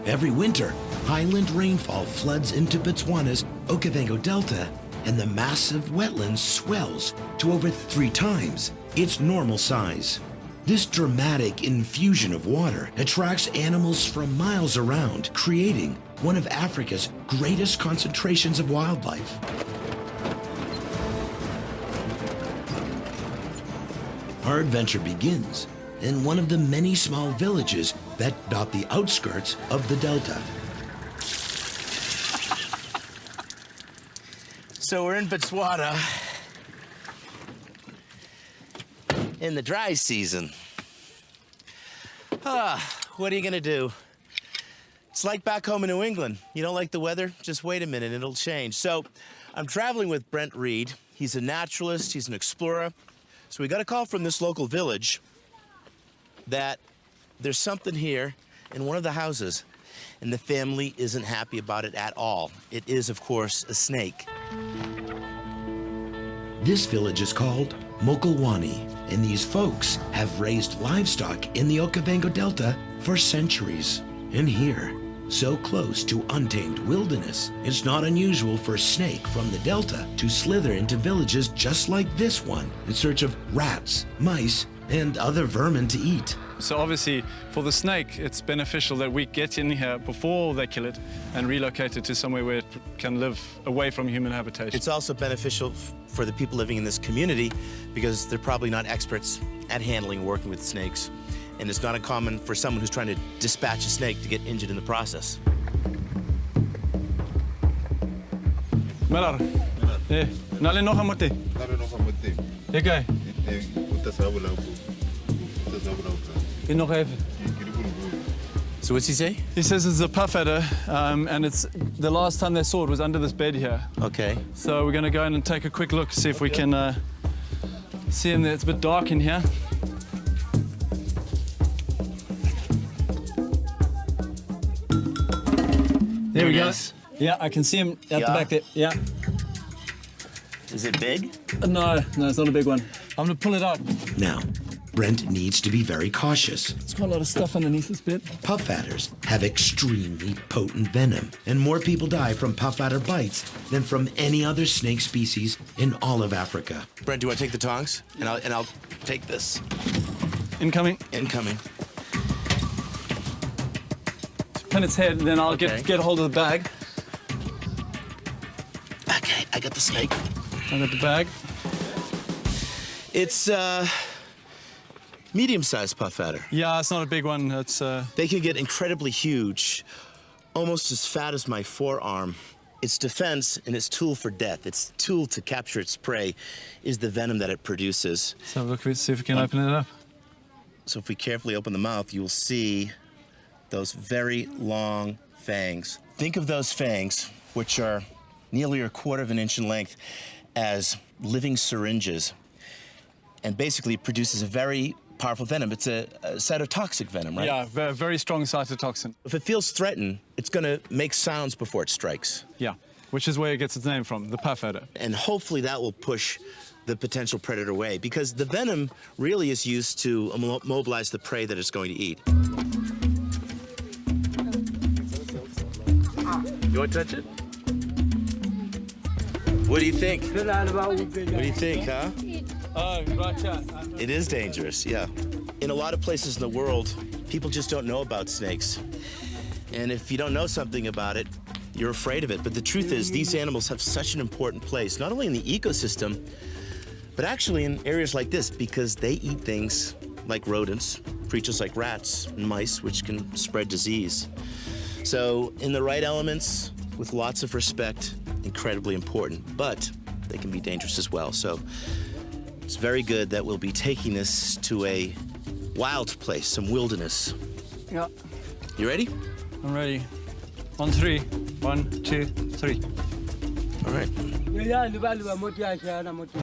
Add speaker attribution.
Speaker 1: Every winter, highland rainfall floods into Botswana's Okavango Delta, and the massive wetlands swells to over 3 times its normal size. This dramatic infusion of water attracts animals from miles around, creating one of Africa's greatest concentrations of wildlife. Our adventure begins in one of the many small villages that dot the outskirts of the Delta.
Speaker 2: So we're in Botswana in the dry season. What are you gonna do? It's like back home in New England. You don't like the weather? Just wait a minute, it'll change. So I'm traveling with Brent Reed. He's a naturalist, he's an explorer. So we got a call from this local village that there's something here in one of the houses, and the family isn't happy about it at all. It is, of course, a snake.
Speaker 1: This village is called Mokolwani, and these folks have raised livestock in the Okavango Delta for centuries. And here, so close to untamed wilderness, it's not unusual for a snake from the Delta to slither into villages just like this one in search of rats, mice, and other vermin to eat.
Speaker 3: So obviously, for the snake, it's beneficial that we get in here before they kill it and relocate it to somewhere where it can live away from human habitation.
Speaker 2: It's also beneficial for the people living in this community because they're probably not experts at handling and working with snakes. And it's not uncommon for someone who's trying to dispatch a snake to get injured in the process.
Speaker 3: Melar. Eh, nale nog amote. Okay. Nog even.
Speaker 2: So what's he say?
Speaker 3: He says it's a puff adder, and it's the last time they saw it was under this bed here.
Speaker 2: Okay.
Speaker 3: So we're going to go in and take a quick look, see if we can see him there. It's a bit dark in here. There we go. Yeah, I can see him at the back there. Yeah.
Speaker 2: Is it big?
Speaker 3: No, it's not a big one. I'm going to pull it up.
Speaker 1: Now, Brent needs to be very cautious.
Speaker 3: It's got a lot of stuff underneath this bit.
Speaker 1: Puff adders have extremely potent venom, and more people die from puff adder bites than from any other snake species in all of Africa.
Speaker 2: Brent, do you want to take the tongs? And I'll take this.
Speaker 3: Incoming.
Speaker 2: Incoming.
Speaker 3: Pin its head, and then I'll get a hold of the bag.
Speaker 2: Okay, I got the snake.
Speaker 3: I got the bag.
Speaker 2: It's medium-sized puff adder.
Speaker 3: Yeah, it's not a big one. It's
Speaker 2: They can get incredibly huge, almost as fat as my forearm. Its defense and its tool for death, its tool to capture its prey, is the venom that it produces.
Speaker 3: Let's have a look, see if we can open it up.
Speaker 2: So if we carefully open the mouth, you'll see those very long fangs. Think of those fangs, which are nearly 1/4 of an inch in length, as living syringes, and basically produces a very powerful venom. It's a cytotoxic venom, right?
Speaker 3: Yeah, very strong cytotoxin.
Speaker 2: If it feels threatened, it's going to make sounds before it strikes.
Speaker 3: Yeah, which is where it gets its name from, the puff adder.
Speaker 2: And hopefully that will push the potential predator away, because the venom really is used to mobilize the prey that it's going to eat. You want to touch it? What do you think? What do you think, huh?
Speaker 3: Oh, right, yeah.
Speaker 2: It is dangerous, yeah. In a lot of places in the world, people just don't know about snakes. And if you don't know something about it, you're afraid of it. But the truth is, these animals have such an important place, not only in the ecosystem, but actually in areas like this, because they eat things like rodents, creatures like rats and mice, which can spread disease. So in the right elements, with lots of respect, incredibly important, but they can be dangerous as well. So it's very good that we'll be taking this to a wild place, some wilderness.
Speaker 3: Yeah.
Speaker 2: You ready?
Speaker 3: I'm ready. On 3. 1, 2, 3.
Speaker 2: All right.